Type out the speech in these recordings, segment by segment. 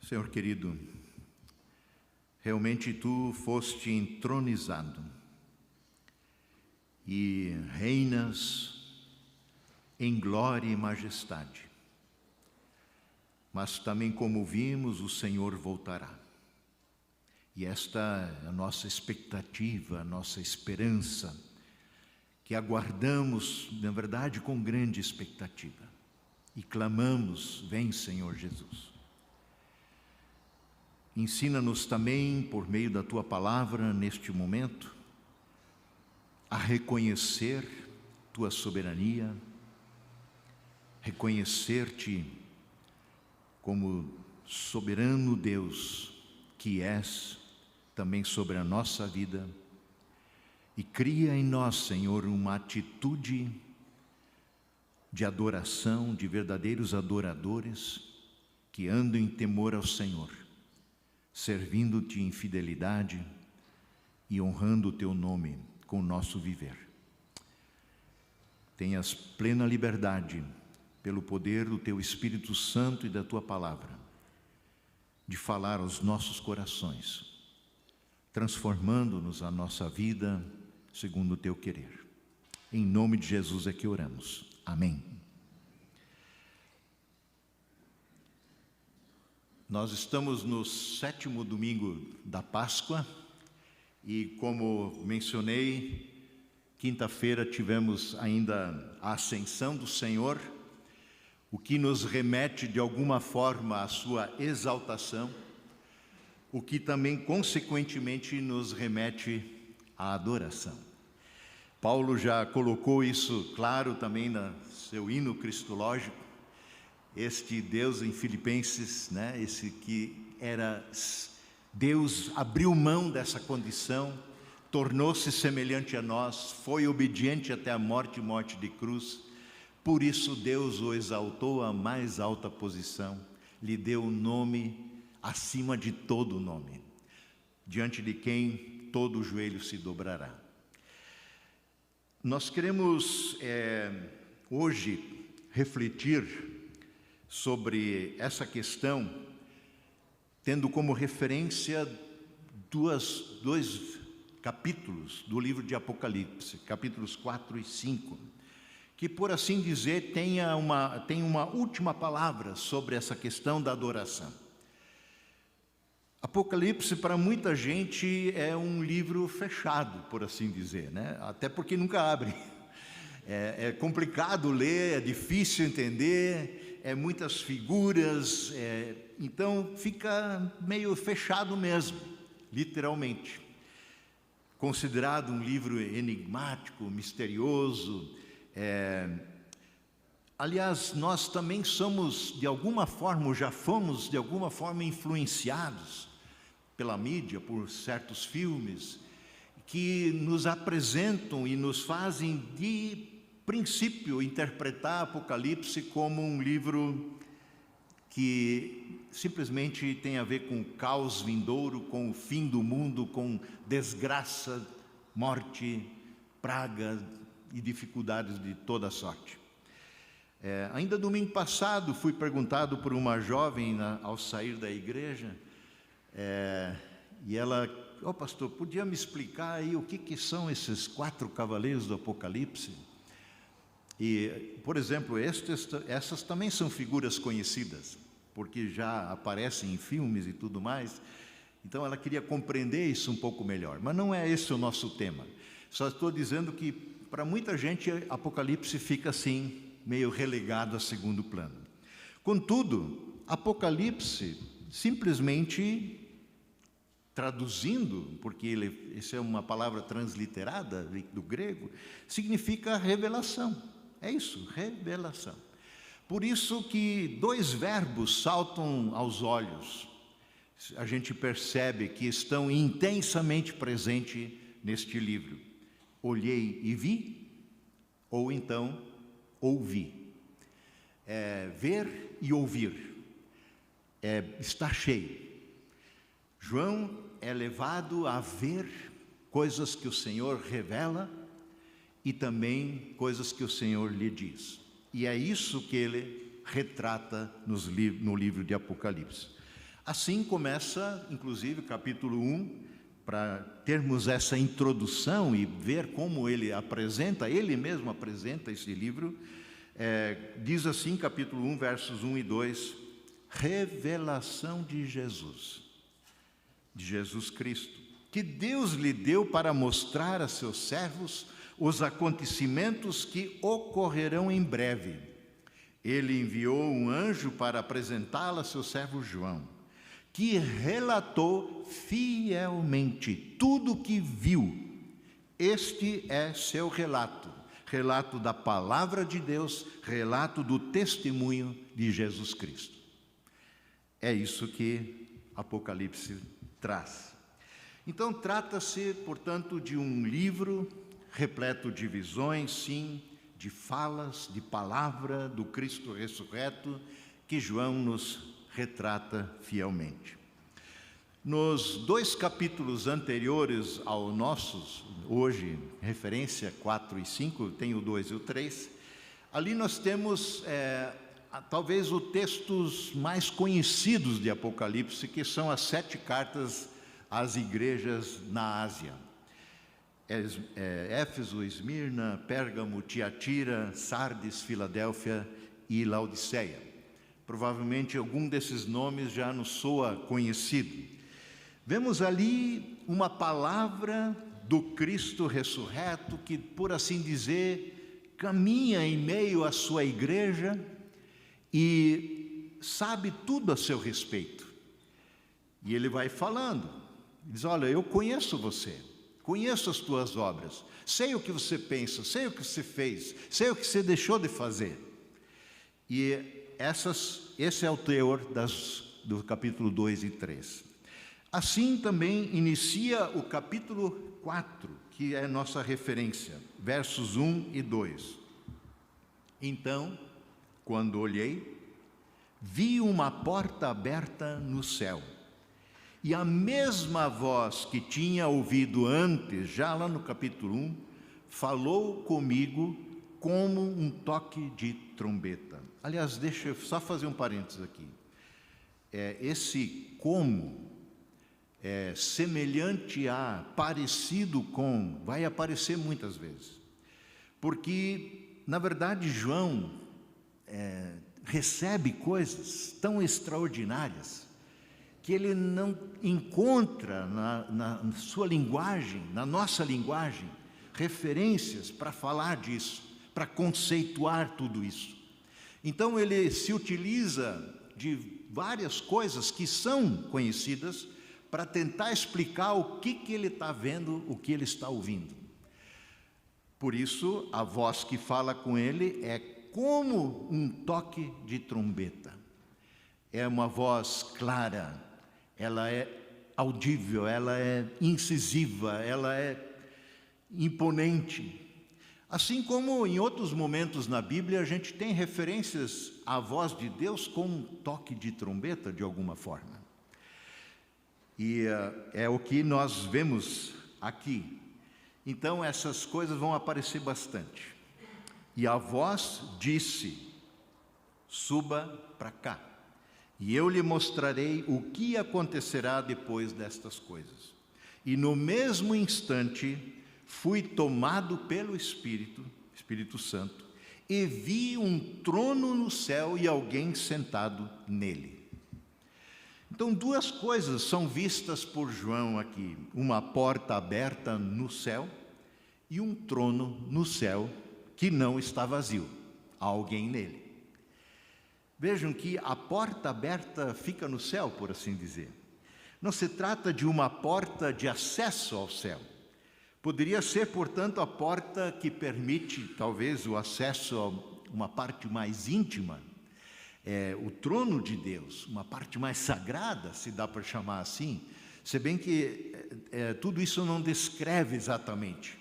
Senhor querido, realmente Tu foste entronizado e reinas em glória e majestade. Mas também, como vimos, o Senhor voltará. E esta é a nossa expectativa, a nossa esperança, que aguardamos, na verdade, com grande expectativa. E clamamos: vem, Senhor Jesus. Ensina-nos também, por meio da Tua palavra, neste momento, a reconhecer Tua soberania, reconhecer-Te como soberano Deus que és também sobre a nossa vida, e cria em nós, Senhor, uma atitude de adoração, de verdadeiros adoradores que andam em temor ao Senhor, servindo-Te em fidelidade e honrando o Teu nome com o nosso viver. Tenhas plena liberdade, pelo poder do Teu Espírito Santo e da Tua palavra, de falar aos nossos corações, transformando-nos a nossa vida segundo o Teu querer. Em nome de Jesus é que oramos. Amém. Nós estamos no 7º domingo da Páscoa e, como mencionei, quinta-feira tivemos ainda a ascensão do Senhor, o que nos remete de alguma forma à sua exaltação, o que também consequentemente nos remete à adoração. Paulo já colocou isso claro também no seu hino cristológico, este Deus em Filipenses, esse que era Deus, abriu mão dessa condição, tornou-se semelhante a nós, foi obediente até a morte de cruz. Por isso Deus o exaltou à mais alta posição, lhe deu o nome acima de todo nome, diante de quem todo joelho se dobrará. Nós queremos hoje refletir sobre essa questão, tendo como referência dois capítulos do livro de Apocalipse, capítulos 4 e 5, que, por assim dizer, tem uma última palavra sobre essa questão da adoração. Apocalipse, para muita gente, é um livro fechado, por assim dizer, até porque nunca abre. É complicado ler, é difícil entender, muitas figuras, então fica meio fechado mesmo, literalmente. Considerado um livro enigmático, misterioso. Aliás, nós também somos, de alguma forma, ou já fomos, de alguma forma, influenciados pela mídia, por certos filmes, que nos apresentam e nos fazem, de princípio, interpretar Apocalipse como um livro que simplesmente tem a ver com o caos vindouro, com o fim do mundo, com desgraça, morte, praga e dificuldades de toda sorte. Ainda domingo passado fui perguntado por uma jovem ao sair da igreja, e ela: pastor, podia me explicar aí o que são esses 4 cavaleiros do Apocalipse? E, por exemplo, essas também são figuras conhecidas, porque já aparecem em filmes e tudo mais. Então ela queria compreender isso um pouco melhor, mas não é esse o nosso tema. Só estou dizendo que para muita gente Apocalipse fica assim, meio relegado a segundo plano. Contudo, Apocalipse, simplesmente traduzindo, porque essa é uma palavra transliterada do grego, significa revelação. É isso, revelação. Por isso que 2 verbos saltam aos olhos. A gente percebe que estão intensamente presentes neste livro. Olhei e vi, ou então ouvi. Ver e ouvir. Está cheio. João é levado a ver coisas que o Senhor revela e também coisas que o Senhor lhe diz. E é isso que ele retrata no livro de Apocalipse. Assim começa, inclusive, capítulo 1, para termos essa introdução e ver como ele mesmo apresenta esse livro. Diz assim, capítulo 1, versos 1 e 2, revelação de Jesus Cristo, que Deus lhe deu para mostrar a seus servos os acontecimentos que ocorrerão em breve. Ele enviou um anjo para apresentá-la a seu servo João, que relatou fielmente tudo o que viu. Este é seu relato da palavra de Deus, relato do testemunho de Jesus Cristo. É isso que Apocalipse traz. Então, trata-se, portanto, de um livro repleto de visões, sim, de falas, de palavra do Cristo ressurreto, que João nos retrata fielmente. Nos 2 capítulos anteriores aos nossos, hoje, referência 4 e 5, tem o 2 e o 3, ali nós temos talvez os textos mais conhecidos de Apocalipse, que são as 7 cartas às igrejas na Ásia. Éfeso, Esmirna, Pérgamo, Tiatira, Sardes, Filadélfia e Laodiceia. Provavelmente algum desses nomes já nos soa conhecido. Vemos ali uma palavra do Cristo ressurreto que, por assim dizer, caminha em meio à sua igreja e sabe tudo a seu respeito. E ele vai falando, diz: olha, eu conheço você, conheço as tuas obras, sei o que você pensa, sei o que você fez, sei o que você deixou de fazer. E esse é o teor do capítulo 2 e 3. Assim também inicia o capítulo 4, que é nossa referência, versos 1 e 2. Então, quando olhei, vi uma porta aberta no céu, e a mesma voz que tinha ouvido antes, já lá no capítulo 1, falou comigo como um toque de trombeta. Aliás, deixa eu só fazer um parênteses aqui. Esse como, semelhante a, parecido com, vai aparecer muitas vezes. Porque, na verdade, João recebe coisas tão extraordinárias que ele não encontra na sua linguagem, na nossa linguagem, referências para falar disso, para conceituar tudo isso. Então ele se utiliza de várias coisas que são conhecidas para tentar explicar o que ele está vendo, o que ele está ouvindo. Por isso, a voz que fala com ele é como um toque de trombeta. É uma voz clara, ela é audível, ela é incisiva, ela é imponente. Assim como em outros momentos na Bíblia a gente tem referências à voz de Deus com um toque de trombeta de alguma forma. E é o que nós vemos aqui. Então essas coisas vão aparecer bastante. E a voz disse: suba para cá, e eu lhe mostrarei o que acontecerá depois destas coisas. E no mesmo instante fui tomado pelo Espírito Santo, e vi um trono no céu e alguém sentado nele. Então, duas coisas são vistas por João aqui: uma porta aberta no céu e um trono no céu que não está vazio, há alguém nele. Vejam que a porta aberta fica no céu, por assim dizer. Não se trata de uma porta de acesso ao céu. Poderia ser, portanto, a porta que permite, talvez, o acesso a uma parte mais íntima, o trono de Deus, uma parte mais sagrada, se dá para chamar assim, se bem que tudo isso não descreve exatamente,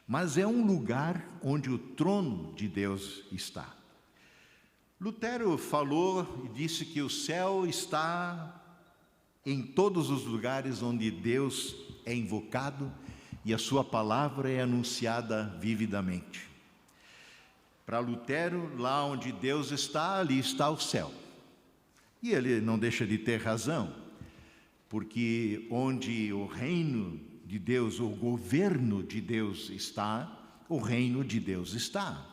mas é um lugar onde o trono de Deus está. Lutero falou e disse que o céu está em todos os lugares onde Deus é invocado e a sua palavra é anunciada vividamente. Para Lutero, lá onde Deus está, ali está o céu. E ele não deixa de ter razão. porque onde o reino de Deus, o governo de Deus está, o reino de Deus está.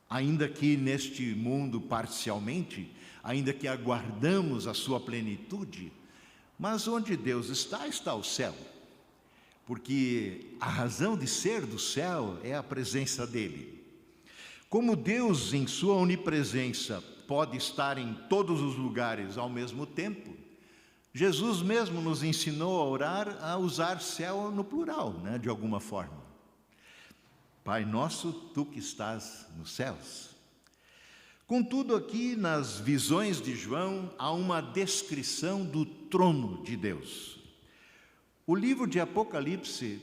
Ainda que neste mundo parcialmente, ainda que aguardamos a sua plenitude, mas onde Deus está, está o céu. Porque a razão de ser do céu é a presença dele. Como Deus, em sua onipresença, pode estar em todos os lugares ao mesmo tempo, Jesus mesmo nos ensinou a orar, a usar céu no plural, né, de alguma forma. Pai nosso, tu que estás nos céus. Contudo, aqui nas visões de João, há uma descrição do trono de Deus. O livro de Apocalipse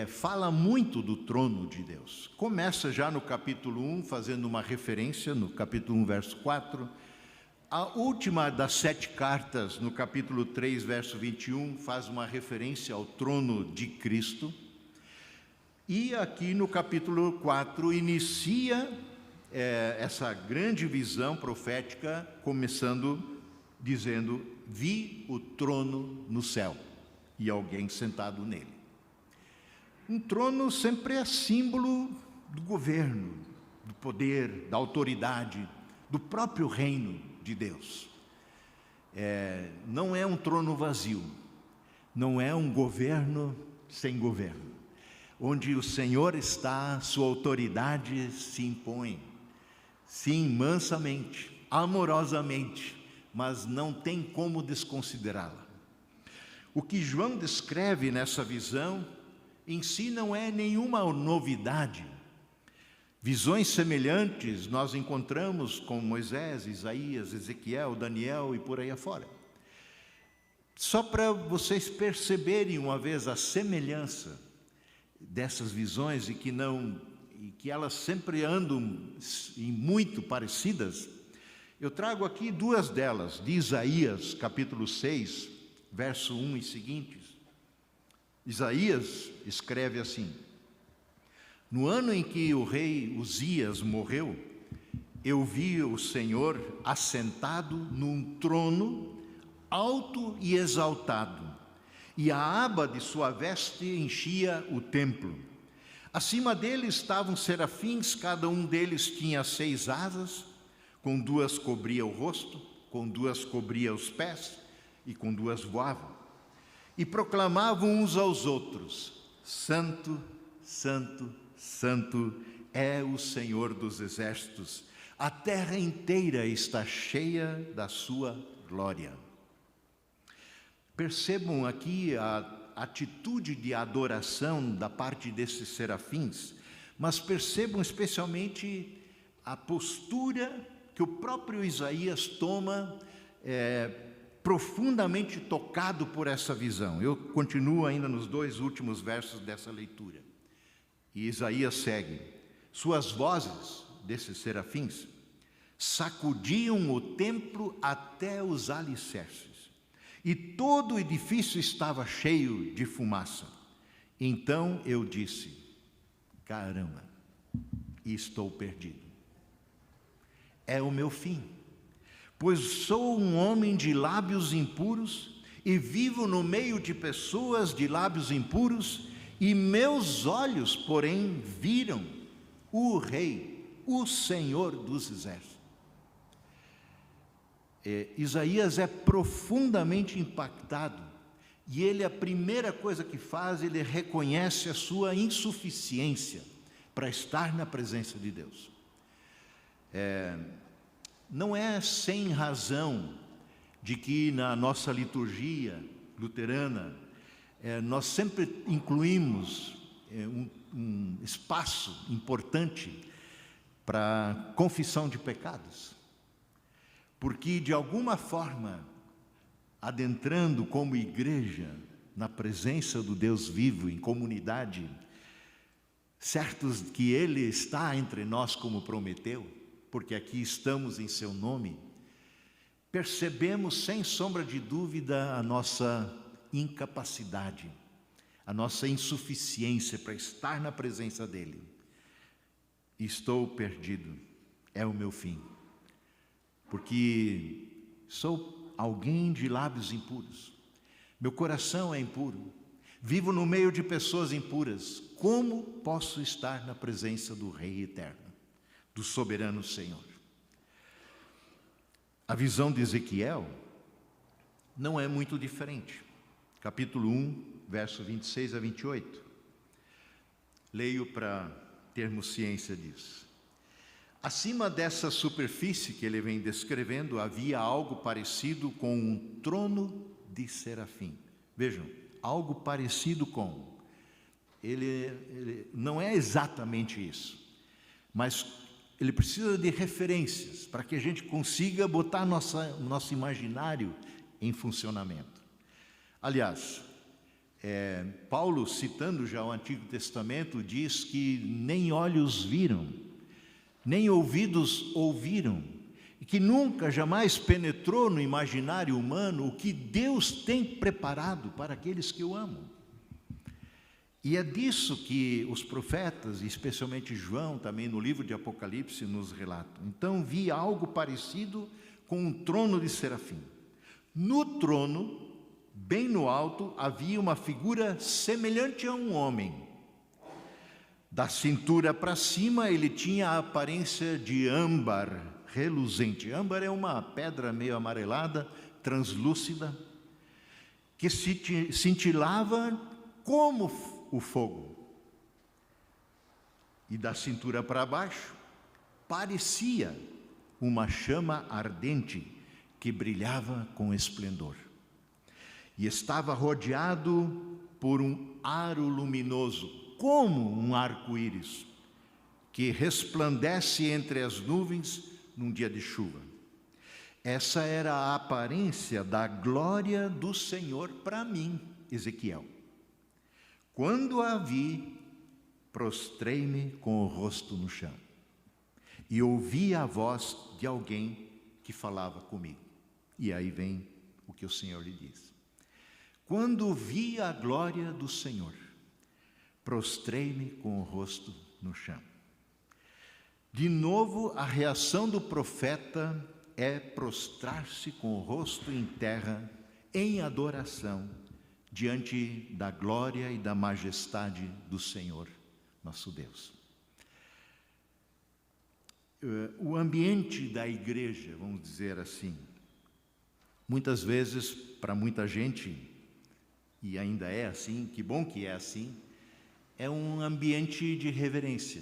fala muito do trono de Deus. Começa já no capítulo 1, fazendo uma referência, no capítulo 1, verso 4. A última das 7 cartas, no capítulo 3, verso 21, faz uma referência ao trono de Cristo. E aqui no capítulo 4, inicia essa grande visão profética, começando dizendo: vi o trono no céu e alguém sentado nele. Um trono sempre é símbolo do governo, do poder, da autoridade, do próprio reino de Deus. Não é um trono vazio, não é um governo sem governo. Onde o Senhor está, sua autoridade se impõe, sim, mansamente, amorosamente, mas não tem como desconsiderá-la. O que João descreve nessa visão, em si não é nenhuma novidade. Visões semelhantes nós encontramos com Moisés, Isaías, Ezequiel, Daniel e por aí afora. Só para vocês perceberem uma vez a semelhança dessas visões e que elas sempre andam em muito parecidas, eu trago aqui 2 delas, de Isaías, capítulo 6, verso 1 e seguintes. Isaías escreve assim: no ano em que o rei Uzias morreu, eu vi o Senhor assentado num trono alto e exaltado, e a aba de sua veste enchia o templo. Acima dele estavam serafins, cada um deles tinha 6 asas, com 2 cobria o rosto, com 2 cobria os pés, e com 2 voavam. E proclamavam uns aos outros: Santo, Santo, Santo é o Senhor dos exércitos, a terra inteira está cheia da sua glória. Percebam aqui a atitude de adoração da parte desses serafins, mas percebam especialmente a postura que o próprio Isaías toma, profundamente tocado por essa visão. Eu continuo ainda nos 2 últimos versos dessa leitura. E Isaías segue: suas vozes, desses serafins, sacudiam o templo até os alicerces, e todo o edifício estava cheio de fumaça. Então eu disse: caramba, estou perdido. É o meu fim, pois sou um homem de lábios impuros e vivo no meio de pessoas de lábios impuros, e meus olhos, porém, viram o Rei, o Senhor dos exércitos. Isaías é profundamente impactado, e ele, a primeira coisa que faz, ele reconhece a sua insuficiência para estar na presença de Deus. Não é sem razão de que na nossa liturgia luterana nós sempre incluímos um espaço importante para confissão de pecados, porque de alguma forma, adentrando como igreja na presença do Deus vivo, em comunidade, certos que Ele está entre nós como prometeu, porque aqui estamos em seu nome, percebemos sem sombra de dúvida a nossa incapacidade, a nossa insuficiência para estar na presença dEle. Estou perdido, é o meu fim, porque sou alguém de lábios impuros, Meu coração é impuro. Vivo no meio de pessoas impuras. Como posso estar na presença do Rei Eterno, do soberano Senhor? A visão de Ezequiel não é muito diferente. Capítulo 1, verso 26 a 28. Leio para termos ciência disso. Acima dessa superfície que ele vem descrevendo, havia algo parecido com um trono de serafim. Vejam, algo parecido com. Ele não é exatamente isso, mas ele precisa de referências para que a gente consiga botar nosso imaginário em funcionamento. Aliás, Paulo, citando já o Antigo Testamento, diz que nem olhos viram, nem ouvidos ouviram, e que nunca, jamais penetrou no imaginário humano o que Deus tem preparado para aqueles que o amam. E é disso que os profetas, especialmente João, também no livro de Apocalipse, nos relatam. Então vi algo parecido com um trono de serafim. No trono, bem no alto, havia uma figura semelhante a um homem. Da cintura para cima, ele tinha a aparência de âmbar reluzente. Âmbar é uma pedra meio amarelada, translúcida, que cintilava como o fogo. E da cintura para baixo, parecia uma chama ardente que brilhava com esplendor. E estava rodeado por um aro luminoso, como um arco-íris, que resplandece entre as nuvens num dia de chuva. Essa era a aparência da glória do Senhor para mim, Ezequiel. Quando a vi, prostrei-me com o rosto no chão e ouvi a voz de alguém que falava comigo. E aí vem o que o Senhor lhe diz. Quando vi a glória do Senhor, prostrei-me com o rosto no chão. De novo, a reação do profeta é prostrar-se com o rosto em terra, em adoração, diante da glória e da majestade do Senhor, nosso Deus. O ambiente da igreja, vamos dizer assim, muitas vezes, para muita gente, e ainda é assim, que bom que é assim, é um ambiente de reverência.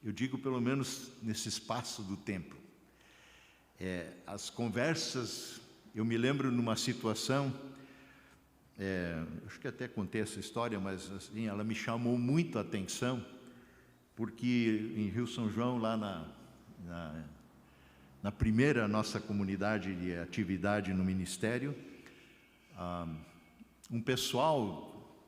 Eu digo pelo menos nesse espaço do templo. As conversas, eu me lembro numa situação, acho que até contei essa história, mas assim, ela me chamou muito a atenção, porque em Rio São João, lá na primeira nossa comunidade de atividade no ministério, um pessoal,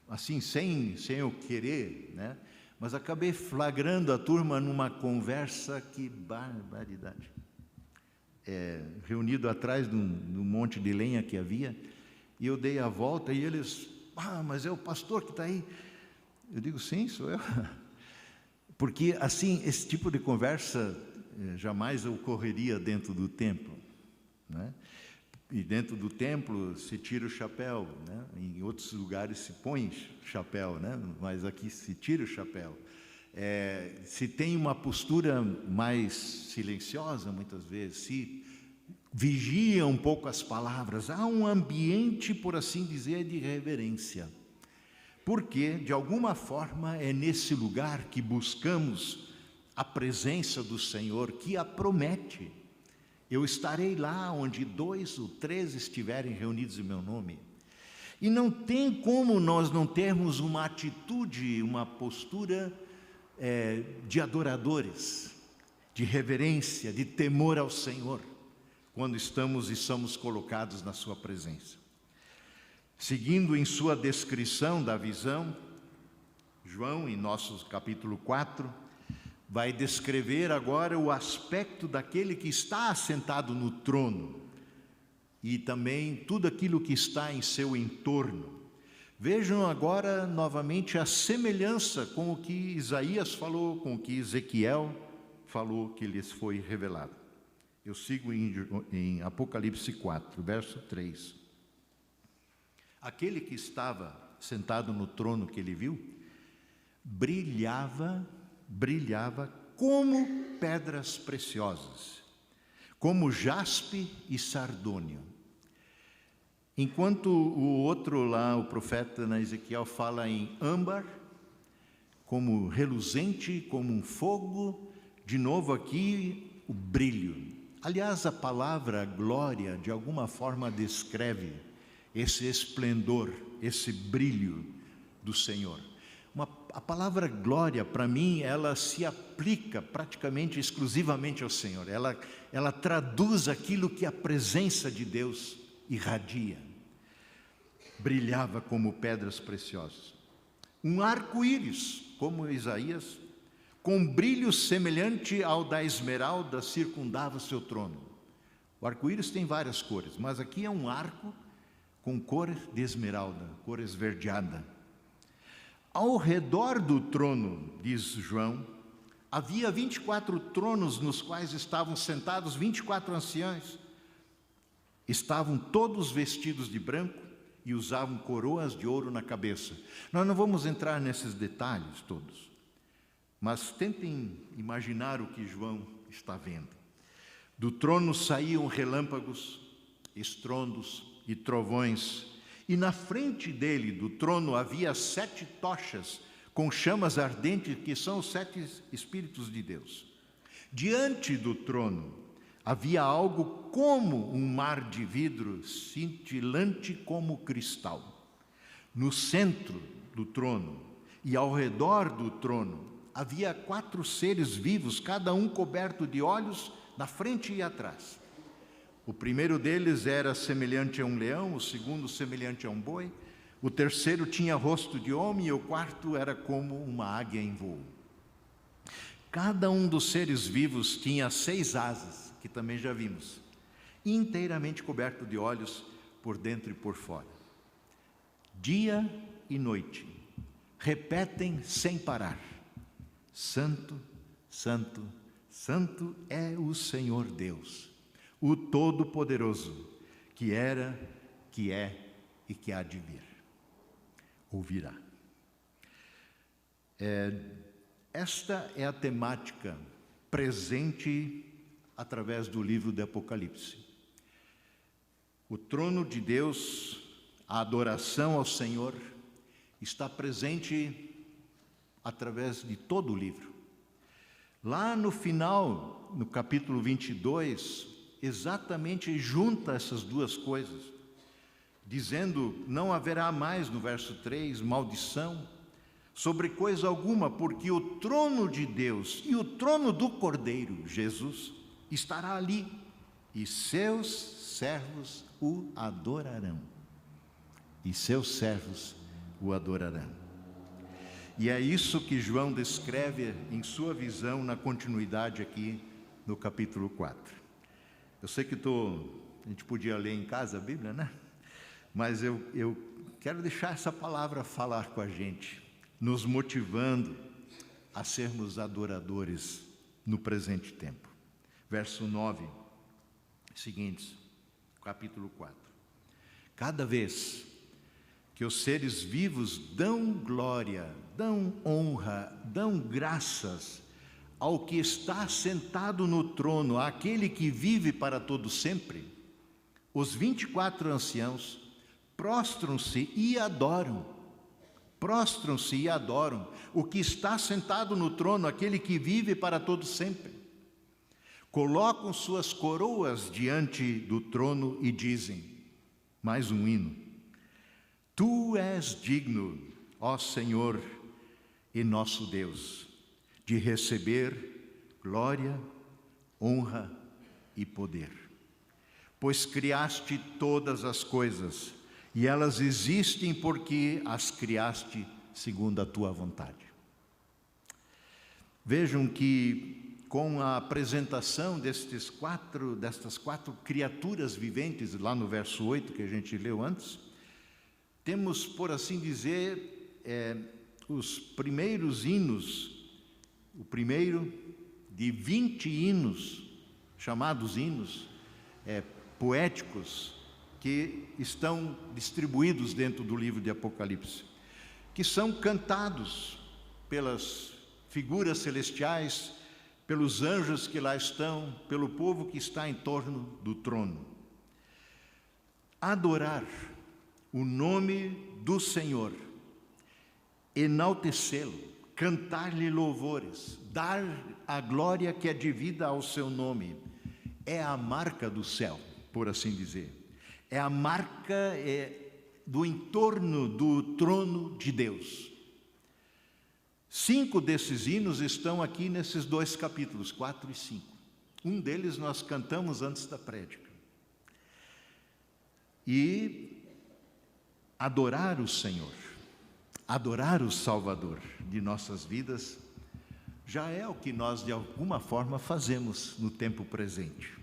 assim, sem eu querer, né? Mas acabei flagrando a turma numa conversa, que barbaridade. Reunido atrás de um monte de lenha que havia, e eu dei a volta e eles, mas é o pastor que está aí. Eu digo, sim, sou eu. Porque, assim, esse tipo de conversa jamais ocorreria dentro do templo, né? E dentro do templo se tira o chapéu, né? Em outros lugares se põe chapéu, né? Mas aqui se tira o chapéu. Se tem uma postura mais silenciosa, muitas vezes, se vigia um pouco as palavras, há um ambiente, por assim dizer, de reverência. Porque, de alguma forma, é nesse lugar que buscamos a presença do Senhor, que a promete. Eu estarei lá onde 2 ou 3 estiverem reunidos em meu nome. E não tem como nós não termos uma atitude, uma postura de adoradores, de reverência, de temor ao Senhor, quando estamos e somos colocados na sua presença. Seguindo em sua descrição da visão, João, em nosso capítulo 4, vai descrever agora o aspecto daquele que está assentado no trono e também tudo aquilo que está em seu entorno. Vejam agora novamente a semelhança com o que Isaías falou, com o que Ezequiel falou, que lhes foi revelado. Eu sigo em Apocalipse 4, verso 3. Aquele que estava sentado no trono que ele viu, brilhava como pedras preciosas, como jaspe e sardônio. Enquanto o outro lá, o profeta Ezequiel, fala em âmbar, como reluzente, como um fogo, de novo aqui o brilho. Aliás, a palavra glória, de alguma forma, descreve esse esplendor, esse brilho do Senhor. A palavra glória, para mim, ela se aplica praticamente exclusivamente ao Senhor. Ela traduz aquilo que a presença de Deus irradia. Brilhava como pedras preciosas. Um arco-íris, como Isaías, com brilho semelhante ao da esmeralda, circundava o seu trono. O arco-íris tem várias cores, mas aqui é um arco com cor de esmeralda, cor esverdeada. Ao redor do trono, diz João, havia 24 tronos nos quais estavam sentados 24 anciãos. Estavam todos vestidos de branco e usavam coroas de ouro na cabeça. Nós não vamos entrar nesses detalhes todos, mas tentem imaginar o que João está vendo. Do trono saíam relâmpagos, estrondos e trovões, e na frente dele, do trono, havia 7 tochas com chamas ardentes, que são os 7 Espíritos de Deus. Diante do trono havia algo como um mar de vidro, cintilante como cristal. No centro do trono e ao redor do trono havia 4 seres vivos, cada um coberto de olhos, na frente e atrás. O primeiro deles era semelhante a um leão, o segundo semelhante a um boi, o terceiro tinha rosto de homem e o quarto era como uma águia em voo. Cada um dos seres vivos tinha 6 asas, que também já vimos, inteiramente coberto de olhos por dentro e por fora. Dia e noite repetem sem parar: Santo, Santo, Santo é o Senhor Deus, o Todo-Poderoso, que era, que é e que há de vir. Ouvirá. Esta é a temática presente através do livro do Apocalipse. O trono de Deus, a adoração ao Senhor, está presente através de todo o livro. Lá no final, no capítulo 22, exatamente junta essas duas coisas, dizendo: não haverá mais, no verso 3, maldição sobre coisa alguma, porque o trono de Deus e o trono do Cordeiro, Jesus, estará ali, e seus servos o adorarão. E seus servos o adorarão. E é isso que João descreve em sua visão na continuidade aqui no capítulo 4. Eu sei que a gente podia ler em casa a Bíblia, né? Mas eu quero deixar essa palavra falar com a gente, nos motivando a sermos adoradores no presente tempo. Verso 9, seguintes, capítulo 4. Cada vez que os seres vivos dão glória, dão honra, dão graças ao que está sentado no trono, àquele que vive para todo sempre, os 24 anciãos prostram-se e adoram o que está sentado no trono, aquele que vive para todo sempre. Colocam suas coroas diante do trono e dizem, mais um hino: Tu és digno, ó Senhor e nosso Deus, de receber glória, honra e poder. Pois criaste todas as coisas, e elas existem porque as criaste segundo a tua vontade. Vejam que com a apresentação destas quatro criaturas viventes, lá no verso 8 que a gente leu antes, temos, por assim dizer, os primeiros hinos, o primeiro de 20 hinos, chamados hinos poéticos, que estão distribuídos dentro do livro de Apocalipse, que são cantados pelas figuras celestiais, pelos anjos que lá estão, pelo povo que está em torno do trono. Adorar o nome do Senhor, enaltecê-lo, cantar-lhe louvores, dar a glória que é devida ao seu nome, é a marca do céu, por assim dizer. É a marca do entorno do trono de Deus. 5 desses hinos estão aqui nesses 2 capítulos, 4 e 5. Um deles nós cantamos antes da prédica. E adorar o Senhor, adorar o Salvador de nossas vidas, já é o que nós de alguma forma fazemos no tempo presente.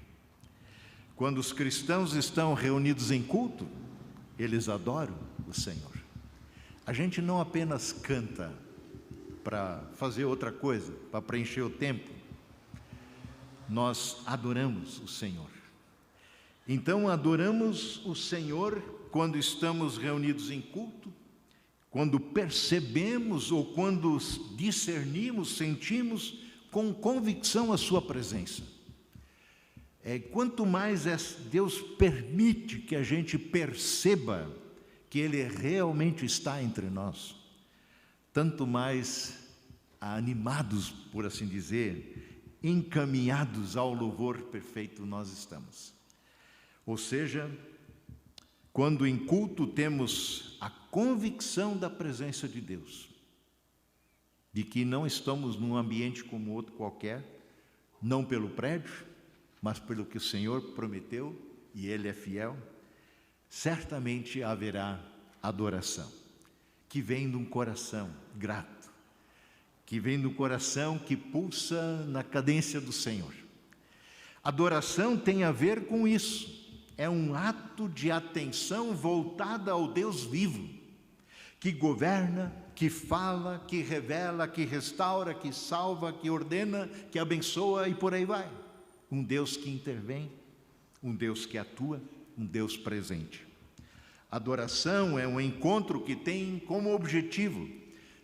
Quando os cristãos estão reunidos em culto, eles adoram o Senhor. A gente não apenas canta para fazer outra coisa, para preencher o tempo. Nós adoramos o Senhor. Então, adoramos o Senhor quando estamos reunidos em culto, quando percebemos ou quando discernimos, sentimos com convicção a sua presença. Quanto mais Deus permite que a gente perceba que Ele realmente está entre nós, tanto mais animados, por assim dizer, encaminhados ao louvor perfeito nós estamos. Ou seja, quando em culto temos a convicção da presença de Deus, de que não estamos num ambiente como outro qualquer, não pelo prédio, mas pelo que o Senhor prometeu, e Ele é fiel, certamente haverá adoração, que vem de um coração grato, que vem do coração que pulsa na cadência do Senhor. Adoração tem a ver com isso, é um ato de atenção voltada ao Deus vivo, que governa, que fala, que revela, que restaura, que salva, que ordena, que abençoa e por aí vai. Um Deus que intervém, um Deus que atua, um Deus presente. Adoração é um encontro que tem como objetivo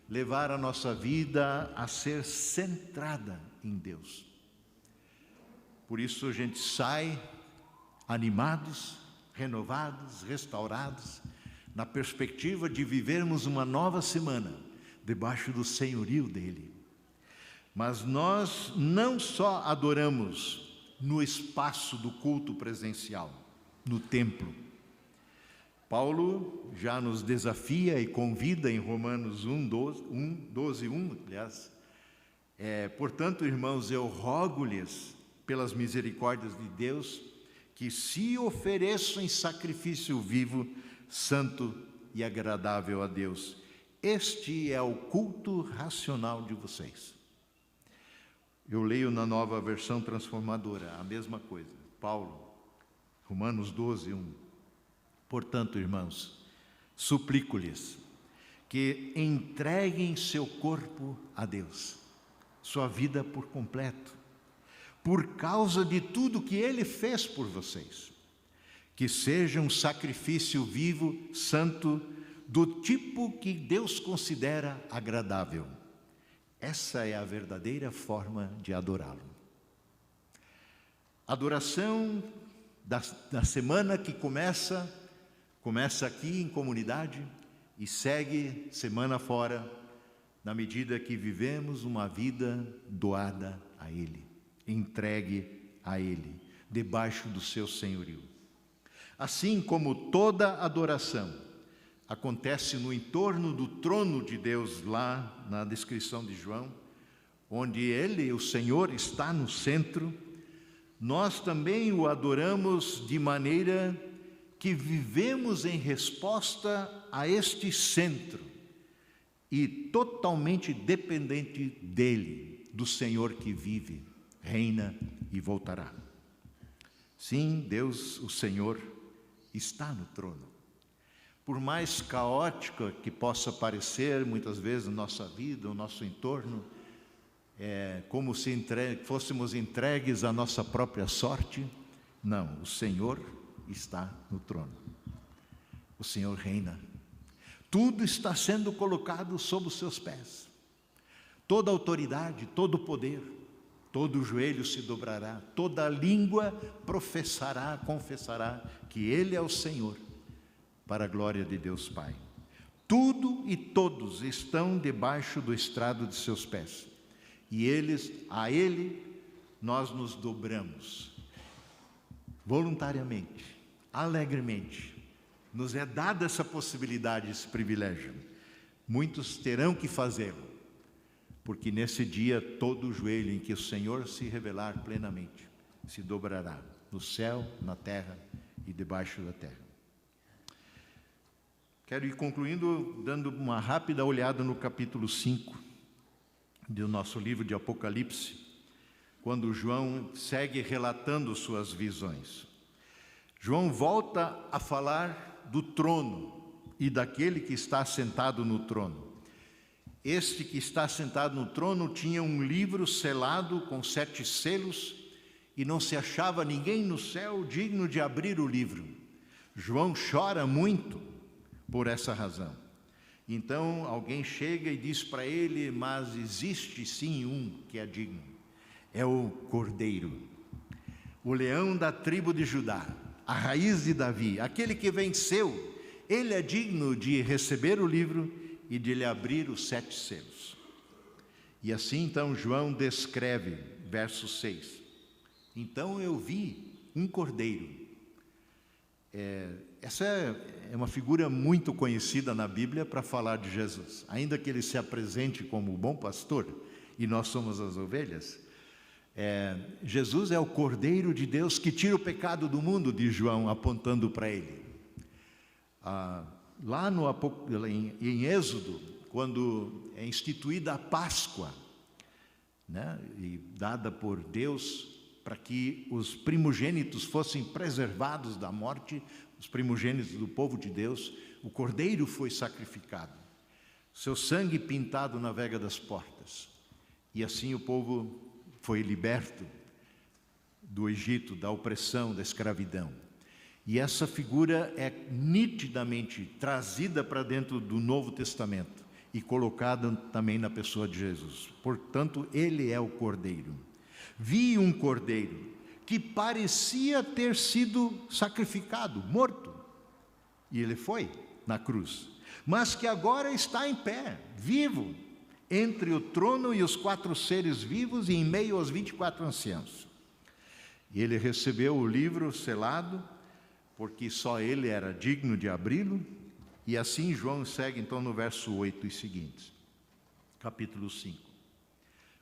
levar a nossa vida a ser centrada em Deus. Por isso a gente sai animados, renovados, restaurados, na perspectiva de vivermos uma nova semana debaixo do senhorio dEle. Mas nós não só adoramos no espaço do culto presencial, no templo. Paulo já nos desafia e convida em Romanos 12:1, aliás. Portanto, irmãos, eu rogo-lhes, pelas misericórdias de Deus, que se ofereçam em sacrifício vivo, santo e agradável a Deus. Este é o culto racional de vocês. Eu leio na Nova Versão Transformadora, a mesma coisa. Paulo, Romanos 12:1. Portanto, irmãos, suplico-lhes que entreguem seu corpo a Deus, sua vida por completo, por causa de tudo que Ele fez por vocês, que seja um sacrifício vivo, santo, do tipo que Deus considera agradável. Essa é a verdadeira forma de adorá-lo. Adoração da semana que começa aqui em comunidade e segue semana fora, na medida que vivemos uma vida doada a Ele, entregue a Ele, debaixo do seu senhorio. Assim como toda adoração acontece no entorno do trono de Deus, lá na descrição de João, onde Ele, o Senhor, está no centro, nós também o adoramos de maneira que vivemos em resposta a este centro e totalmente dependente dEle, do Senhor que vive, reina e voltará. Sim, Deus, o Senhor, está no trono. Por mais caótica que possa parecer muitas vezes a nossa vida, o nosso entorno, como se fôssemos entregues à nossa própria sorte, não, o Senhor está no trono. O Senhor reina. Tudo está sendo colocado sob os seus pés. Toda autoridade, todo poder, todo joelho se dobrará, toda língua professará, confessará que Ele é o Senhor, para a glória de Deus Pai. Tudo e todos estão debaixo do estrado de seus pés. E a Ele nós nos dobramos. Voluntariamente, alegremente. Nos é dada essa possibilidade, esse privilégio. Muitos terão que fazê-lo, porque nesse dia todo o joelho em que o Senhor se revelar plenamente se dobrará, no céu, na terra e debaixo da terra. Quero ir concluindo dando uma rápida olhada no capítulo 5 do nosso livro de Apocalipse, quando João segue relatando suas visões. João volta a falar do trono e daquele que está sentado no trono. Este que está sentado no trono tinha um livro selado com 7 selos e não se achava ninguém no céu digno de abrir o livro. João chora muito por essa razão. Então alguém chega e diz para ele: mas existe sim um que é digno, é o Cordeiro, o leão da tribo de Judá, a raiz de Davi, aquele que venceu. Ele é digno de receber o livro e de lhe abrir os 7 selos. E assim então João descreve, verso 6. Então eu vi um cordeiro. Essa é uma figura muito conhecida na Bíblia para falar de Jesus. Ainda que ele se apresente como o bom pastor e nós somos as ovelhas, Jesus é o Cordeiro de Deus que tira o pecado do mundo, diz João, apontando para ele. Lá em Êxodo, quando é instituída a Páscoa, né, e dada por Deus para que os primogênitos fossem preservados da morte, os primogênitos do povo de Deus, o Cordeiro foi sacrificado, seu sangue pintado na vega das portas, e assim o povo foi liberto do Egito, da opressão, da escravidão. E essa figura é nitidamente trazida para dentro do Novo Testamento e colocada também na pessoa de Jesus. Portanto, ele é o Cordeiro. Vi um cordeiro que parecia ter sido sacrificado, morto, e ele foi na cruz, mas que agora está em pé, vivo, entre o trono e os 4 seres vivos e em meio aos 24 anciãos. E ele recebeu o livro selado, porque só ele era digno de abri-lo. E assim João segue então no verso 8 e seguintes, capítulo 5.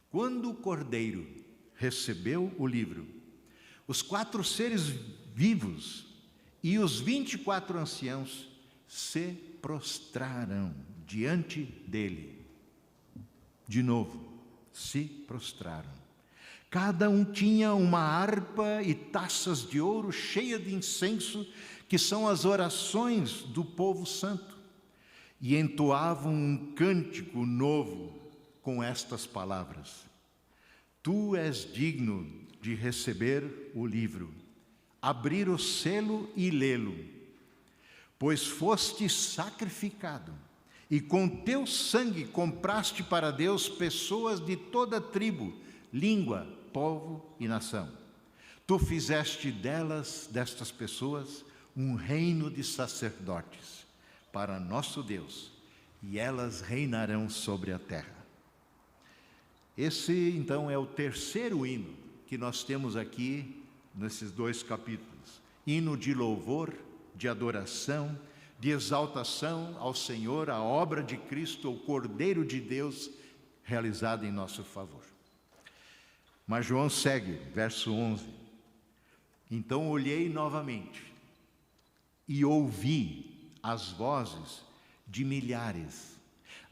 Quando o Cordeiro recebeu o livro, os 4 seres vivos e os 24 anciãos se prostraram diante dele. De novo, se prostraram. Cada um tinha uma harpa e taças de ouro cheias de incenso, que são as orações do povo santo, e entoavam um cântico novo com estas palavras: Tu és digno de receber o livro, abrir o selo e lê-lo, pois foste sacrificado, e com teu sangue compraste para Deus pessoas de toda tribo, língua, povo e nação. Tu fizeste destas pessoas, um reino de sacerdotes para nosso Deus, e elas reinarão sobre a terra. Esse, então, é o terceiro hino que nós temos aqui nesses 2 capítulos. Hino de louvor, de adoração, de exaltação ao Senhor, a obra de Cristo, o Cordeiro de Deus, realizada em nosso favor. Mas João segue, verso 11. Então olhei novamente e ouvi as vozes de milhares,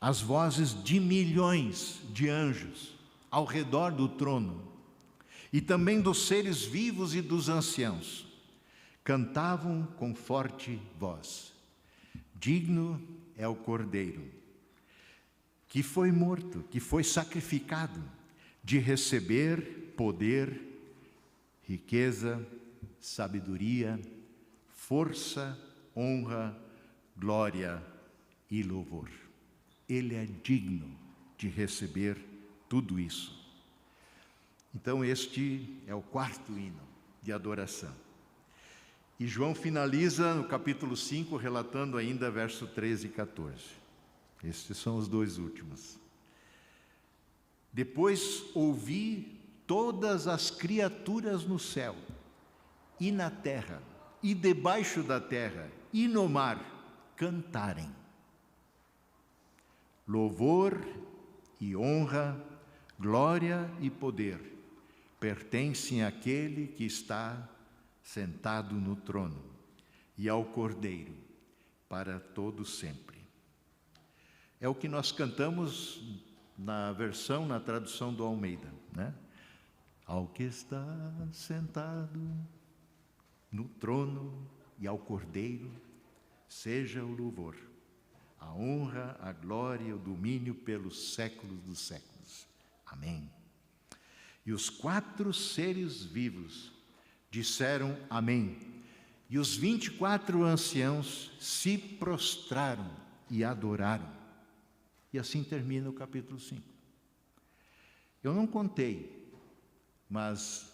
as vozes de milhões de anjos ao redor do trono, e também dos seres vivos e dos anciãos. Cantavam com forte voz: Digno é o Cordeiro, que foi morto, que foi sacrificado, de receber poder, riqueza, sabedoria, força, honra, glória e louvor. Ele é digno de receber tudo isso. Então este é o quarto hino de adoração. E João finaliza no capítulo 5, relatando ainda verso 13 e 14. Estes são os dois últimos. Depois ouvi todas as criaturas no céu, e na terra, e debaixo da terra, e no mar, cantarem. Louvor e honra, glória e poder pertencem àquele que está sentado no trono e ao Cordeiro para todo sempre. É o que nós cantamos na tradução do Almeida, né? Ao que está sentado no trono e ao Cordeiro seja o louvor, a honra, a glória e o domínio pelos séculos dos séculos. Amém. E os 4 seres vivos disseram amém. E os 24 anciãos se prostraram e adoraram. E assim termina o capítulo 5. Eu não contei, mas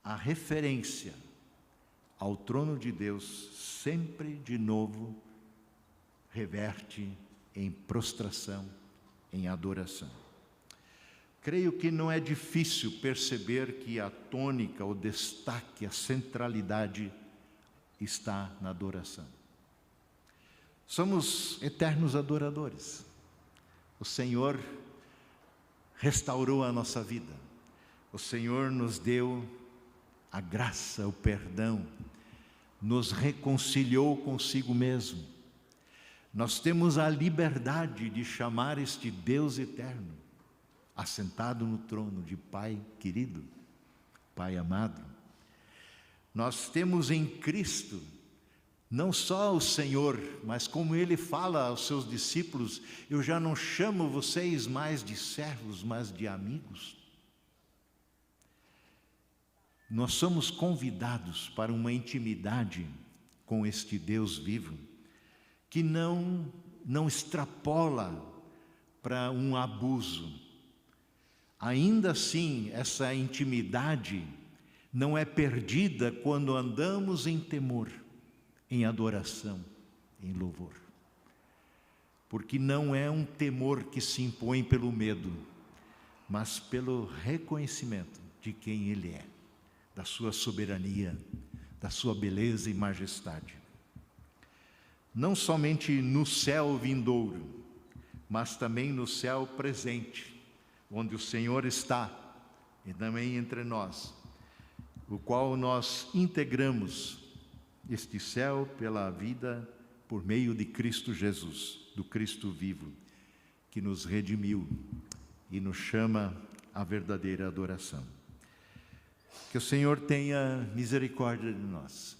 a referência ao trono de Deus sempre de novo reverte em prostração, em adoração. Creio que não é difícil perceber que a tônica, o destaque, a centralidade está na adoração. Somos eternos adoradores. O Senhor restaurou a nossa vida. O Senhor nos deu a graça, o perdão, nos reconciliou consigo mesmo. Nós temos a liberdade de chamar este Deus eterno, assentado no trono, de Pai querido, Pai amado. Nós temos em Cristo não só o Senhor, mas como Ele fala aos seus discípulos: eu já não chamo vocês mais de servos, mas de amigos. Nós somos convidados para uma intimidade com este Deus vivo, que não extrapola para um abuso. Ainda assim, essa intimidade não é perdida quando andamos em temor, em adoração, em louvor. Porque não é um temor que se impõe pelo medo, mas pelo reconhecimento de quem Ele é, da sua soberania, da sua beleza e majestade. Não somente no céu vindouro, mas também no céu presente, onde o Senhor está, e também entre nós, o qual nós integramos este céu pela vida por meio de Cristo Jesus, do Cristo vivo, que nos redimiu e nos chama à verdadeira adoração. Que o Senhor tenha misericórdia de nós,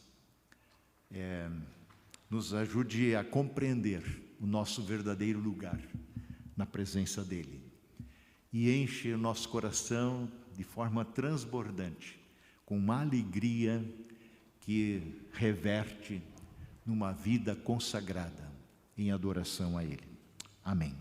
nos ajude a compreender o nosso verdadeiro lugar na presença dEle, e enche o nosso coração de forma transbordante, com uma alegria que reverte numa vida consagrada em adoração a Ele. Amém.